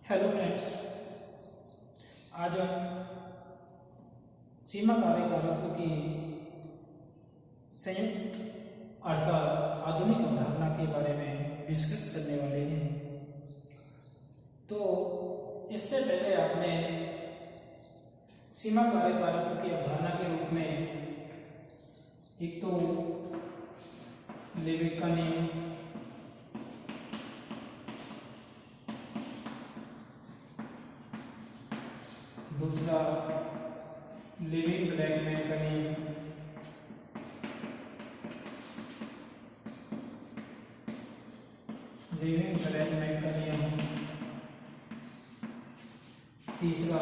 Hello friends, आज हम सीमा कार्य कारकों की संयुक्त अर्थात आधुनिक अवधारणा के बारे में डिस्कस करने वाले हैं। तो इससे पहले आपने सीमा कार्य कारकों की अवधारणा के रूप में एक तो लेविक का नियम, दूसरा लिविंग ब्लैकमैन का नियम, तीसरा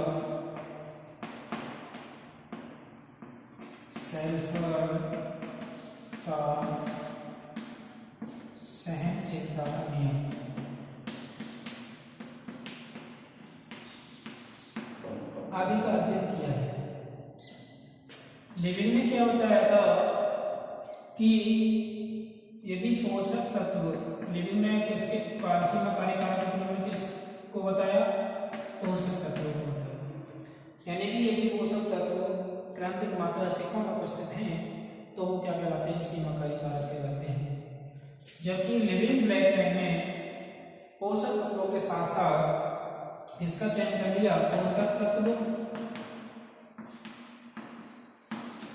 सेल्फबर्ग का सहनशीलता का नियम। आदि का अध्ययन किया है। लिविंग में क्या बताया था कि यदि पोषक तत्व, लिविंग में किसके सीमा कार्य कारक में किसको बताया? पोषक तत्वों को बताया। यानी कि यदि पोषक तत्व क्रांतिक मात्रा से कम उपस्थित हैं तो वो क्या कहलाते हैं? सीमा कार्य कारक कहलाते हैं। जबकि लिविंग ब्लैकमैन ने पोषक तत्वों के साथ साथ इसका चयन कर लिया, पोषक तत्व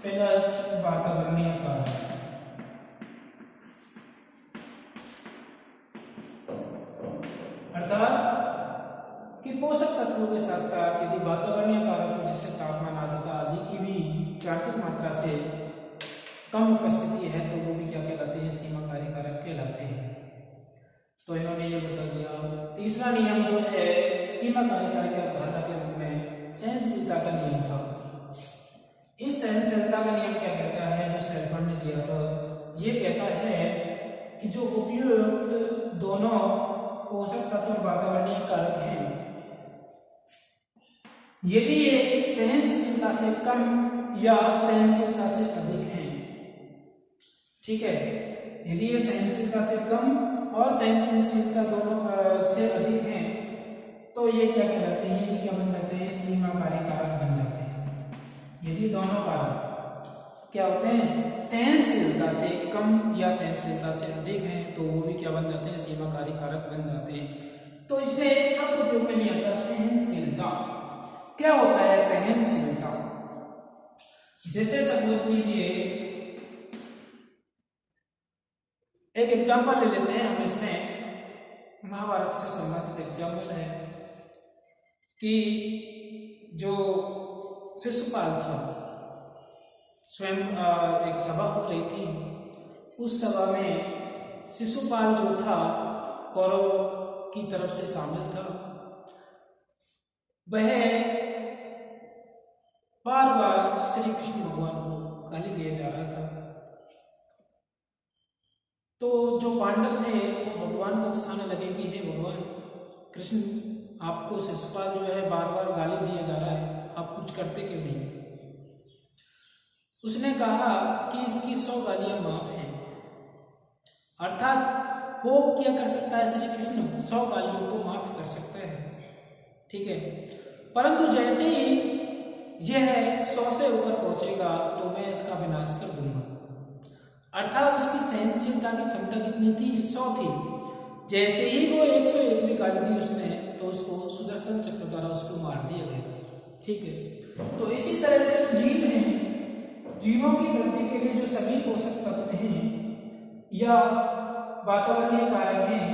प्लस वातावरणीय कारक। अर्थात कि पोषक तत्वों के साथ साथ यदि वातावरणीय कारकों जैसे तापमान, आर्द्रता आदि की भी क्रांतिक मात्रा से कम उपस्थिति है तो वो भी क्या कहलाते हैं? सीमा कार्य कारक कहलाते हैं। तो इन्होंने ये बता दिया। तीसरा नियम जो है सीमा कार्य कारक की अवधारणा के रूप में सहनशीलता का नियम था। इस सहनशीलता का नियम क्या कहता है? जो सेल्फबर्ग ने दिया था, ये कहता है कि जो उपयुक्त दोनों पोषक तत्व और वातावरणीय कारक हैं, यदि ये सहनशीलता से कम या सहनशीलता से अधिक हैं, ठीक है, यदि ये सहनशीलता से कम और सहनशीलता दोनों से अधिक हैं तो ये क्या कहलाते हैं? ये क्या बन जाते हैं? सीमा कार्य कारक बन जाते हैं। यदि दोनों कारक क्या होते हैं? सहनशीलता से कम या सहनशीलता से अधिक हैं तो वो भी क्या बन जाते हैं? सीमा कार्य कारक बन जाते हैं। तो इसने एक शब्द उपयोग में लिया था, सहनशीलता। क्या होता है सहनशीलता? जैसे सपोज लीजिए, एक एग्जाम्पल ले लेते हैं हम। इसमें महाभारत से संबंधित एग्जाम्पल है कि जो शिशुपाल था, स्वयं एक सभा हो रही थी। उस सभा में शिशुपाल जो था कौरव की तरफ से शामिल था। वह बार बार श्री कृष्ण भगवान को गाली दिया जा रहा था। तो जो पांडव थे वो भगवान को उकसाने लगे कि हे भगवान कृष्ण, आपको शिशुपाल जो है बार बार गाली दिया जा रहा है, आप कुछ करते क्यों नहीं? उसने कहा कि इसकी 100 गालियां माफ हैं। अर्थात वो क्या कर सकता है? श्री कृष्ण 100 गालियों को माफ कर सकता है, ठीक है। परंतु जैसे ही यह 100 से ऊपर पहुंचेगा तो मैं इसका विनाश कर दूंगा। अर्थात उसकी सहनशीलता की क्षमता कितनी थी? 100 थी। जैसे ही वो 101 भी गाली दी उसने तो उसको सुदर्शन चक्र द्वारा उसको मार दिया गया, ठीक है। तो इसी तरह से जीव हैं, जीवों की वृद्धि के लिए जो सभी पोषक तत्व हैं या वातावरणीय कारक हैं,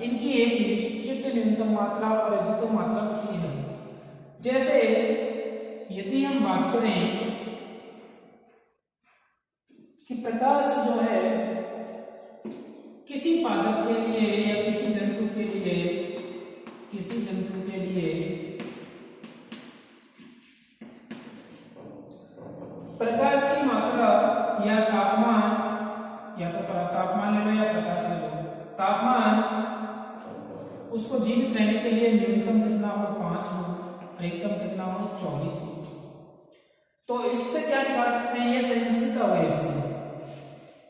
इनकी एक निश्चित न्यूनतम मात्रा और अधिकतम मात्रा होती है। जैसे यदि हम बात करें कि प्रकाश जो है किसी पादप के लिए या किसी जंतु के लिए प्रकाश की मात्रा या तापमान, या तो तापमान ले लो या प्रकाश ले लो, तापमान उसको जीवित रहने के लिए न्यूनतम कितना हो? 5 हो, अधिकतम कितना हो? 24 हो। तो इससे क्या निकाल सकते हैं? ये सहनशीलता हुई इसमें।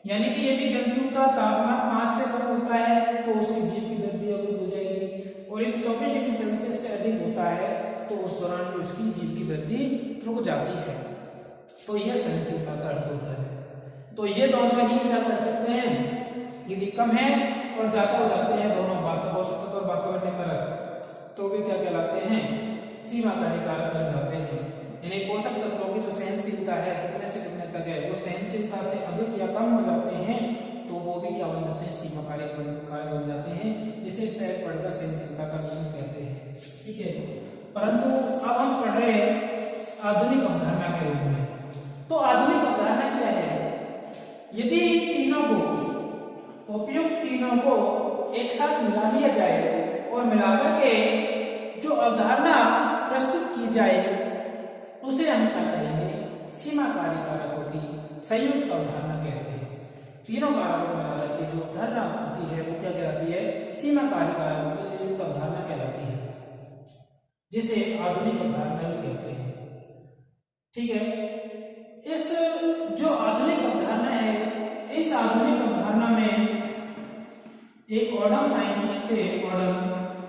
यानी कि यदि जंतु का तापमान 5 से कम होता है तो उसके जीव की वृद्धि अवरुद्ध हो जाएगी, और यदि 24 डिग्री सेल्सियस से उस दौरान भी उसकी जीव की वृद्धि रुक जाती है। तो यह सहनशीलता का अर्थ होता है। तो ये दोनों ही क्या कर सकते हैं, यदि कम है और ज्यादा हो जाते हैं दोनों बात पोषक तत्व और वातावरणीय कारक, तो भी क्या कहलाते हैं, सीमाकारी कारक बन जाते हैं। यानी पोषक तत्वों की जो सहनशीलता है कितने से कितने तक है, वो सहनशीलता से अधिक या कम हो जाते हैं तो वो भी क्या बन जाते हैं, सीमाकारी कारक बन जाते हैं, जिसे सैफर्ड का सहनशीलता का नियम कहते हैं। ठीक है, परंतु अब हम पढ़ रहे हैं आधुनिक अवधारणा के रूप में। तो आधुनिक अवधारणा क्या है, यदि तीनों को उपयुक्त तीनों को एक साथ मिला लिया जाए और मिलाकर के जो अवधारणा प्रस्तुत की जाए उसे हम क्या कहेंगे, सीमाकारी कारकों की संयुक्त अवधारणा कहते हैं। तीनों कारकों को मिलाकर के जो अवधारणा होती है वो क्या कहलाती है, सीमाकारी कारकों की संयुक्त अवधारणा कहलाती है, जिसे आधुनिक अवधारणा भी कहते हैं। ठीक है, इस जो आधुनिक अवधारणा है, इस आधुनिक अवधारणा में एक ऑडम साइंटिस्ट थे,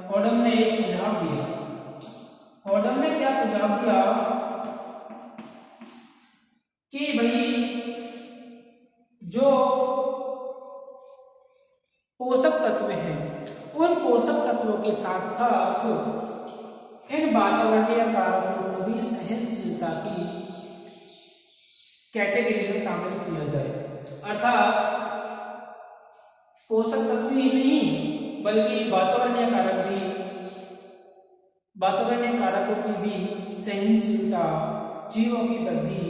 ऑडम ने एक सुझाव दिया। ऑडम ने क्या सुझाव दिया कि भाई जो पोषक तत्व हैं उन पोषक तत्वों के साथ साथ इन वातावरणीय कारकों को भी सहनशीलता की कैटेगरी में शामिल किया जाए। अर्थात पोषक तत्व ही नहीं बल्कि वातावरणीय कारकों की भी सहनशीलता जीवों की वृद्धि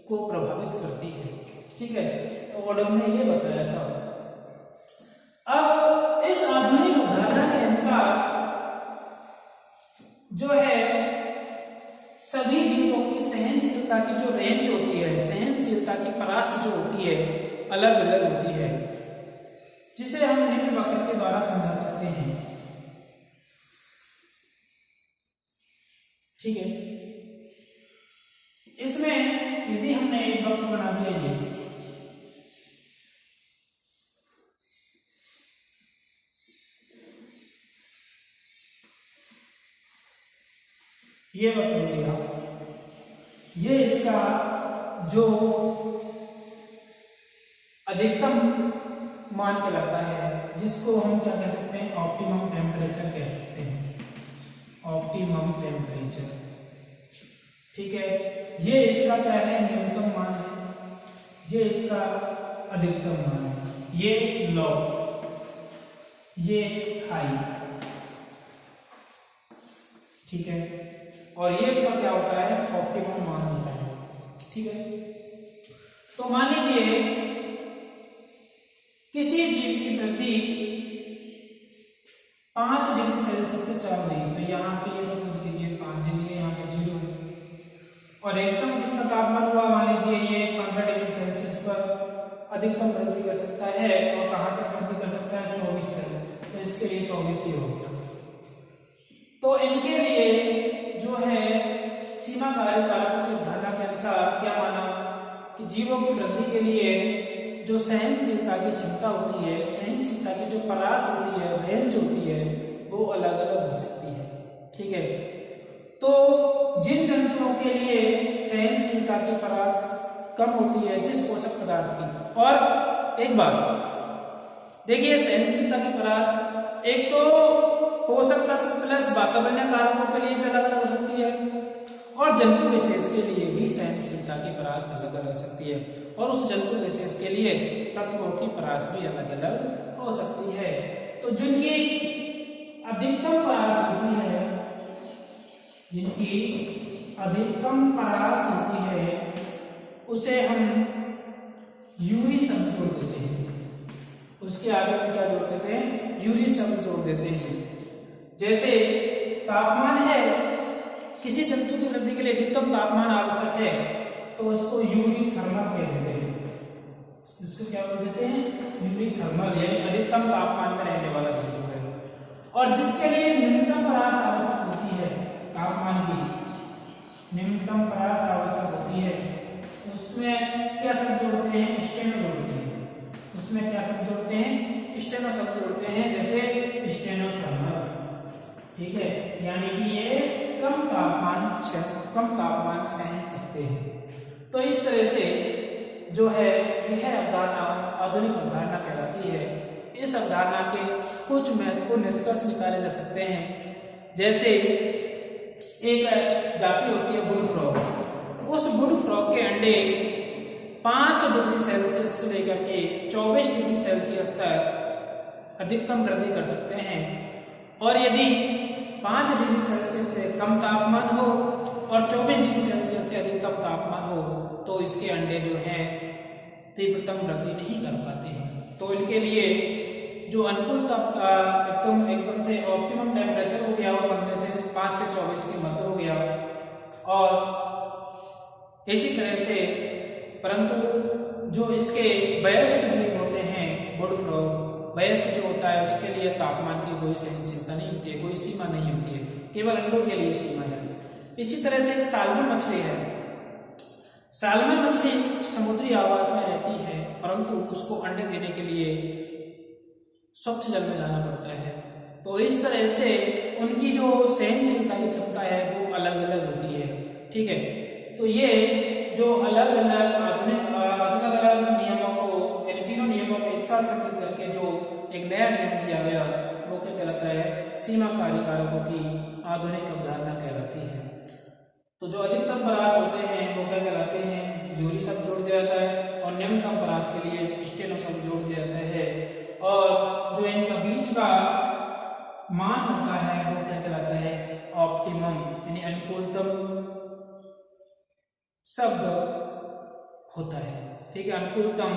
को प्रभावित करती है। ठीक है, तो ऑडम ने ये बताया था। अब इस आधुनिक अवधारणा के अनुसार जो है सभी जीवों की सहनशीलता की जो रेंज होती है, सहनशीलता की परास जो होती है अलग अलग होती है, जिसे हम निम्न वाक्य के द्वारा समझा सकते हैं। ठीक है, इसमें यदि हमने एक वाक्य बना दिया ये वक्त मिलेगा, ये इसका जो अधिकतम मान कहलाता है, जिसको हम क्या कह सकते हैं, ऑप्टिमम टेम्परेचर कह सकते हैं, ऑप्टिमम टेम्परेचर। ठीक है, ये इसका क्या है, न्यूनतम मान है, ये इसका अधिकतम मान है, ये लो, ये हाई। ठीक है, और ये इसका क्या होता है, ऑप्टिमम मान होता है। ठीक है, तो मान लीजिए किसी जीव की वृद्धि 5 डिग्री सेल्सियस से चल रही है, तो यहाँ पे ये समझ लीजिए 5 डिग्री, यहाँ पे 0 है, और एकदम किसका तापमान हुआ, मान लीजिए ये 15 डिग्री सेल्सियस पर अधिकतम वृद्धि कर सकता है, और कहाँ तक वृद्धि कर सकता है, 24 तक, तो इसके लिए 24 ही होगा। तो इनके लिए जो है सीमाकारी कारकों की अवधारणा के अनुसार क्या माना कि जीवों की वृद्धि के लिए जो सहनशीलता की क्षमता होती है, सहनशीलता की जो परास होती है, रेंज होती है, वो अलग अलग हो सकती है। ठीक है, तो जिन जंतुओं के लिए सहनशीलता की परास कम होती है जिस पोषक पदार्थ की, और एक बात देखिए सहनशीलता की परास एक तो पोषक तत्व प्लस वातावरणीय कारकों के लिए भी अलग अलग हो सकती है, और जंतु विशेष के लिए भी सहनशीलता की परास अलग अलग हो सकती है, और उस जंतु विशेष के लिए तत्वों की परास भी अलग अलग हो सकती है। तो जिनकी अधिकतम परास होती है, जिनकी अधिकतम परास होती है उसे हम यूरी शब्द जोड़ देते हैं, उसके आगे हम क्या जोड़ देते हैं, यूरी शब्द जोड़ देते हैं। जैसे तापमान है, किसी जंतु की वृद्धि के लिए अधिकतम तापमान आवश्यक है, तो उसको यूरी थर्मल कह देते हैं, उसको क्या बोल देते हैं, यूरी थर्मल, यानी अधिकतम तापमान में रहने वाला जंतु है। और जिसके लिए न्यूनतम परास आवश्यक होती है, तापमान की न्यूनतम परास आवश्यक होती है, उसमें क्या शब्द जोड़ते हैं, स्टेनो जोड़ते हैं, उसमें क्या शब्द जोड़ते हैं, स्टेनो शब्द जोड़ते हैं, जैसे स्टेनो थर्मल। ठीक है, यानी कि ये कम तापमान सहन सकते हैं। तो इस तरह से जो है यह अवधारणा आधुनिक अवधारणा कहलाती है। इस अवधारणा के कुछ महत्वपूर्ण निष्कर्ष निकाले जा सकते हैं। जैसे एक जाति होती है वुड फ्रॉग। उस वुड फ्रॉग के अंडे 5 डिग्री सेल्सियस से लेकर के 24 डिग्री सेल्सियस तक अधिकतम वृद्धि कर सकते हैं। और यदि 5 डिग्री सेल्सियस से कम तापमान हो और 24 डिग्री सेल्सियस से अधिकतम तापमान हो तो इसके अंडे जो हैं तीव्रतम वृद्धि नहीं कर पाते हैं। तो इनके लिए जो अनुकूल एकदम से ऑप्टिमम टेम्परेचर हो गया वो 5 से 24 के मध्य हो गया। और इसी तरह से परंतु जो इसके वयस्क जीव होते हैं वुड फ्रॉग, वयस्क जो होता है उसके लिए तापमान की कोई सहनशीलता नहीं होती है, कोई सीमा नहीं होती है, केवल अंडों के लिए सीमा है। इसी तरह से एक साल्मन मछली है। साल्मन मछली समुद्री आवास में रहती है परंतु उसको अंडे देने के लिए स्वच्छ जल में जाना पड़ता है। तो इस तरह से उनकी जो सहनशीलता की क्षमता है वो अलग अलग होती है। ठीक है, तो ये जो अलग अलग नियमों को, इन तीनों नियमों को एक साथ सम्मिलित करके जो एक नया नियम दिया गया वो क्या कहलाता है, सीमाकारी कारकों की आधुनिक अवधारणा कहलाती है। तो जो अधिकतम परास होते हैं वो क्या कहलाते हैं, यूरी शब्द जोड़ दिया जाता है और निम्नतम परास के लिए स्टेनो शब्द जोड़ दिया जाता है। और जो इनका बीच का मान होता है वो क्या कहलाता है, ऑप्टिमम यानी अनुकूलतम शब्द होता है। ठीक है, अनुकूलतम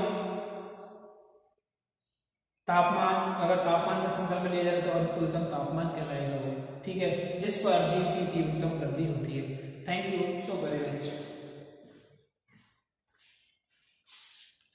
तापमान, अगर तापमान के संदर्भ में लिया जाए तो अनुकूलतम तापमान कहलाएगा वो। ठीक है, जिस पर जीव की तीव्रतम वृद्धि होती है। Thank you so very much.